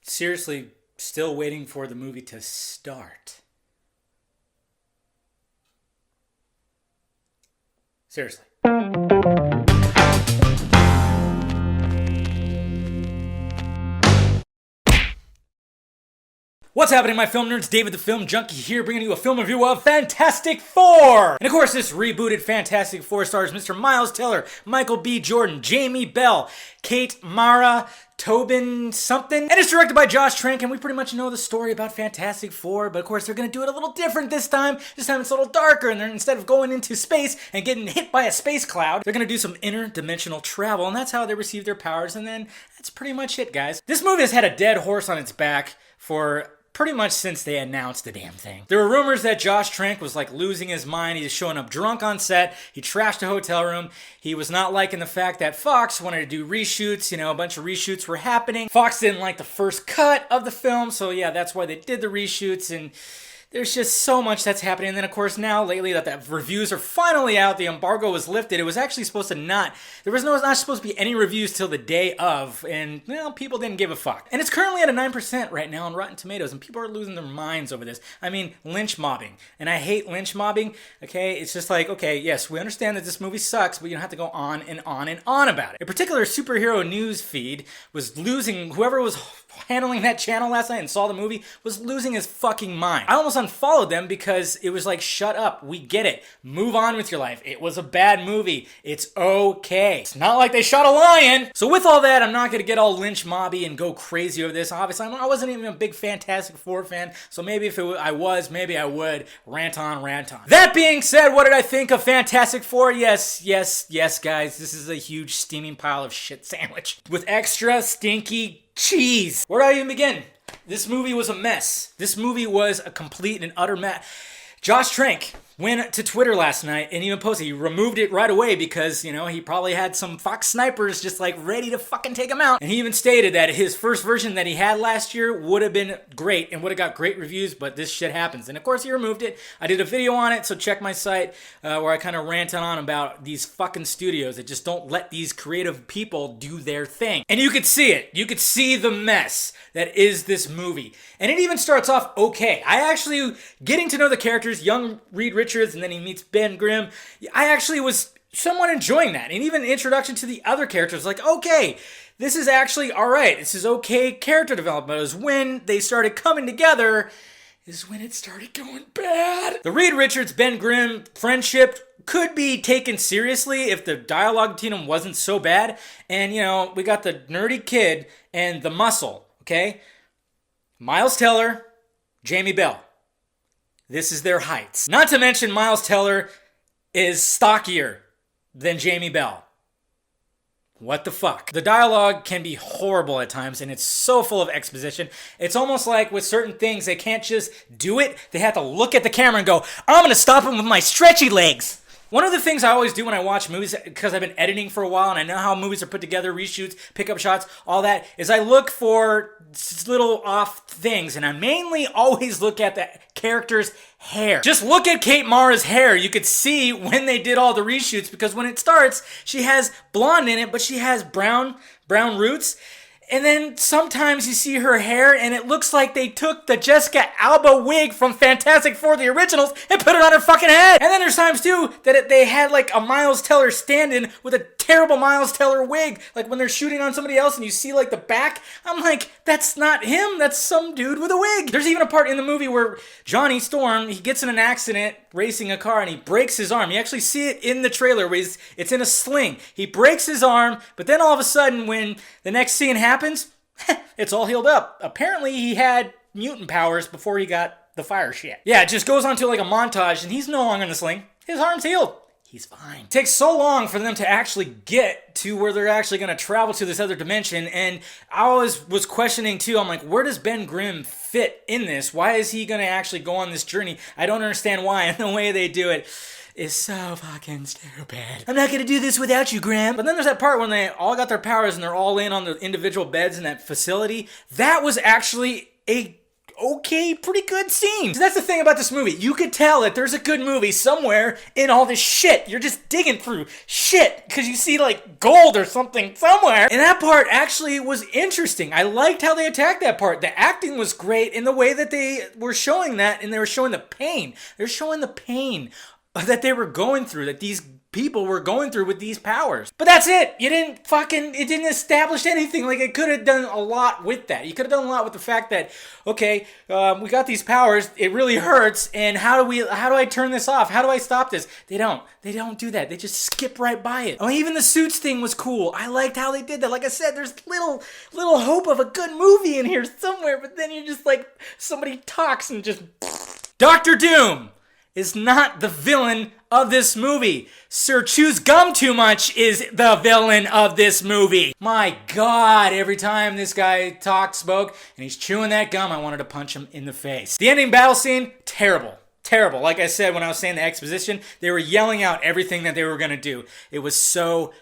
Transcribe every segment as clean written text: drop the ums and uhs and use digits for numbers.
seriously still waiting for the movie to start. Seriously. What's happening, my film nerds? David the Film Junkie here, bringing you a film review of Fantastic Four! And of course, this rebooted Fantastic Four stars Mr. Miles Teller, Michael B. Jordan, Jamie Bell, Kate Mara, Tobin something, and it's directed by Josh Trank, and we pretty much know the story about Fantastic Four, but of course they're gonna do it a little different this time. This time it's a little darker, and they're, instead of going into space and getting hit by a space cloud, they're gonna do some interdimensional travel, and that's how they receive their powers, and then that's pretty much it, guys. This movie has had a dead horse on its back for pretty much since they announced the damn thing. There were rumors that Josh Trank was like losing his mind. He was showing up drunk on set. He trashed a hotel room. He was not liking the fact that Fox wanted to do reshoots. You know, a bunch of reshoots were happening. Fox didn't like the first cut of the film, so yeah, that's why they did the reshoots, and there's just so much that's happening. And then, of course, now, lately, that the reviews are finally out, the embargo was lifted. It was actually supposed to not, not supposed to be any reviews till the day of, and, well, people didn't give a fuck. And it's currently at a 9% right now on Rotten Tomatoes, and people are losing their minds over this. I mean, lynch mobbing. And I hate lynch mobbing, okay? It's just like, okay, yes, we understand that this movie sucks, but you don't have to go on and on and on about it. A particular superhero news feed was losing, whoever was handling that channel last night and saw the movie was losing his fucking mind. I almost unfollowed them because it was like, shut up, we get it. Move on with your life. It was a bad movie. It's okay. It's not like they shot a lion. So with all that, I'm not going to get all lynch mobby and go crazy over this. Obviously, I wasn't even a big Fantastic Four fan, so maybe if I was, maybe I would rant on. That being said, what did I think of Fantastic Four? Yes, guys, this is a huge steaming pile of shit sandwich with extra stinky cheese. Where do I even begin? This movie was a mess. This movie was a complete and utter mess. Josh Trank went to Twitter last night and even posted, he removed it right away because, you know, he probably had some Fox snipers just like ready to fucking take him out. And he even stated that his first version that he had last year would have been great and would have got great reviews, but this shit happens. And of course he removed it. I did a video on it, so check my site where I kind of rant on about these fucking studios that just don't let these creative people do their thing. And you could see it. You could see the mess that is this movie. And it even starts off okay. I actually, getting to know the characters, young Reed Richards, and then he meets Ben Grimm, I actually was somewhat enjoying that. And even the introduction to the other characters, like, okay, this is actually alright. This is okay character development. It was when they started coming together is when it started going bad. The Reed Richards, Ben Grimm friendship could be taken seriously if the dialogue between them wasn't so bad. And, you know, we got the nerdy kid and the muscle, okay? Miles Teller, Jamie Bell. This is their heights. Not to mention Miles Teller is stockier than Jamie Bell. What the fuck? The dialogue can be horrible at times, and it's so full of exposition. It's almost like with certain things, they can't just do it. They have to look at the camera and go, I'm gonna stop him with my stretchy legs. One of the things I always do when I watch movies, because I've been editing for a while and I know how movies are put together, reshoots, pickup shots, all that, is I look for little off things, and I mainly always look at the character's hair. Just look at Kate Mara's hair. You could see when they did all the reshoots, because when it starts, she has blonde in it, but she has brown roots. And then sometimes you see her hair and it looks like they took the Jessica Alba wig from Fantastic Four, the originals, and put it on her fucking head. And then there's times too that they had like a Miles Teller stand-in with a terrible Miles Teller wig. Like when they're shooting on somebody else and you see like the back, I'm like, that's not him, that's some dude with a wig. There's even a part in the movie where Johnny Storm, he gets in an accident racing a car and he breaks his arm. You actually see it in the trailer where it's in a sling. He breaks his arm, but then all of a sudden when the next scene happens, it's all healed up. Apparently he had mutant powers before he got the fire shit. Yeah, it just goes on to like a montage and he's no longer in the sling. His arm's healed. He's fine. It takes so long for them to actually get to where they're actually going to travel to this other dimension, and I always was questioning too, I'm like, where does Ben Grimm fit in this? Why is he going to actually go on this journey? I don't understand why, and the way they do it is so fucking stupid. I'm not going to do this without you, Grimm. But then there's that part when they all got their powers and they're all in on the individual beds in that facility. That was actually a okay, pretty good scenes. So that's the thing about this movie. You could tell that there's a good movie somewhere in all this shit. You're just digging through shit because you see like gold or something somewhere. And that part actually was interesting. I liked how they attacked that part. The acting was great in the way that they were showing that, and they were showing the pain. They're showing the pain that they were going through, that these people were going through with these powers. But that's it. It didn't establish anything. Like, it could have done a lot with that. You could have done a lot with the fact that, okay, we got these powers, it really hurts, and how do I turn this off? How do I stop this? They don't do that. They just skip right by it. Oh, even the suits thing was cool. I liked how they did that. Like I said, there's little hope of a good movie in here somewhere, but then you're just like, somebody talks and just... Dr. Doom is not the villain of this movie. Sir Chews Gum Too Much is the villain of this movie. My God, every time this guy spoke, and he's chewing that gum, I wanted to punch him in the face. The ending battle scene, terrible. Terrible. Like I said when I was saying the exposition, they were yelling out everything that they were going to do. It was so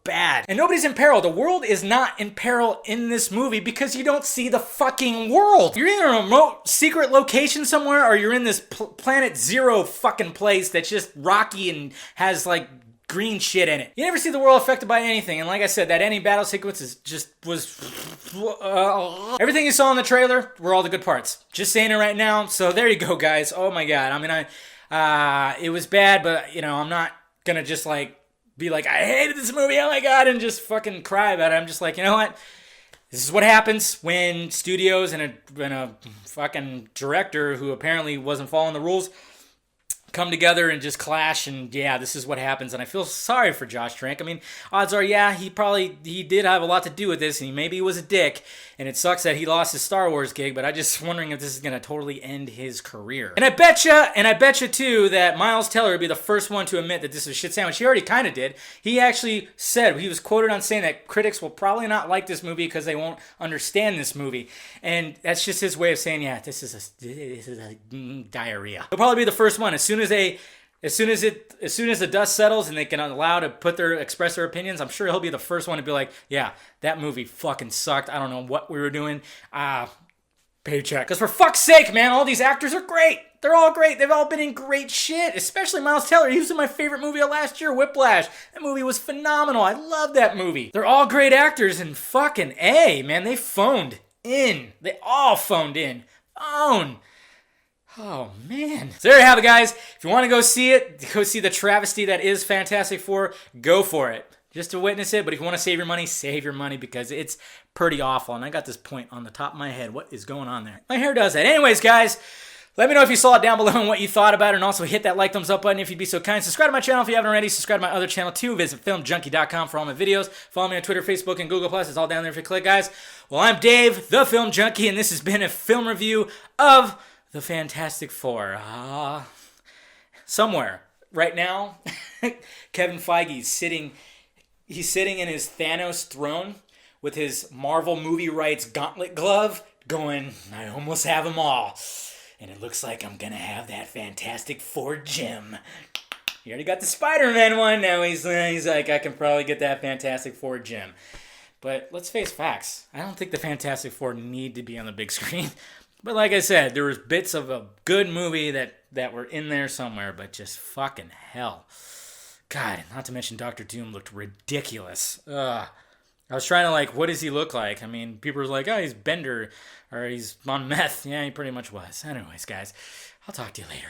bad. And nobody's in peril. The world is not in peril in this movie because you don't see the fucking world. You're in a remote secret location somewhere, or you're in this Planet Zero fucking place that's just rocky and has like green shit in it. You never see the world affected by anything. And like I said, that ending battle sequence was everything you saw in the trailer were all the good parts. Just saying it right now. So there you go, guys. Oh my God. I mean, it was bad, but you know, I'm not gonna just like be like, I hated this movie, oh my God, and just fucking cry about it. I'm just like, you know what? This is what happens when studios and a fucking director who apparently wasn't following the rules come together and just clash, and yeah, this is what happens. And I feel sorry for Josh Trank. I mean, odds are, yeah, he did have a lot to do with this, and maybe he was a dick, and it sucks that he lost his Star Wars gig, but I'm just wondering if this is gonna totally end his career. And I betcha too that Miles Teller would be the first one to admit that this is a shit sandwich. He already kind of did. He actually said, he was quoted on saying that critics will probably not like this movie because they won't understand this movie, and that's just his way of saying, yeah, this is a diarrhea. He'll probably be the first one as soon as the dust settles and they can allow to express their opinions. I'm sure he'll be the first one to be like, yeah, that movie fucking sucked. I don't know what we were doing. Paycheck. Because for fuck's sake, man, all these actors are great. They're all great. They've all been in great shit. Especially Miles Teller. He was in my favorite movie of last year, Whiplash. That movie was phenomenal. I love that movie. They're all great actors, and fucking A, man, they phoned in. They all phoned in. Oh, man. So there you have it, guys. If you want to go see it, go see the travesty that is Fantastic Four, go for it. Just to witness it, but if you want to save your money because it's pretty awful. And I got this point on the top of my head. What is going on there? My hair does that. Anyways, guys, let me know if you saw it down below and what you thought about it. And also hit that like, thumbs up button if you'd be so kind. Subscribe to my channel if you haven't already. Subscribe to my other channel too. Visit filmjunkie.com for all my videos. Follow me on Twitter, Facebook, and Google+. It's all down there if you click, guys. Well, I'm Dave, the Film Junkie, and this has been a film review of the Fantastic Four. Somewhere right now, Kevin Feige's sitting in his Thanos throne with his Marvel movie rights gauntlet glove going, I almost have them all. And it looks like I'm going to have that Fantastic Four gem. He already got the Spider-Man one. Now he's like, I can probably get that Fantastic Four gem. But let's face facts. I don't think the Fantastic Four need to be on the big screen. But like I said, there was bits of a good movie that were in there somewhere, but just fucking hell. God, not to mention Dr. Doom looked ridiculous. Ugh. I was trying to like, what does he look like? I mean, people were like, oh, he's Bender, or he's on meth. Yeah, he pretty much was. Anyways, guys, I'll talk to you later.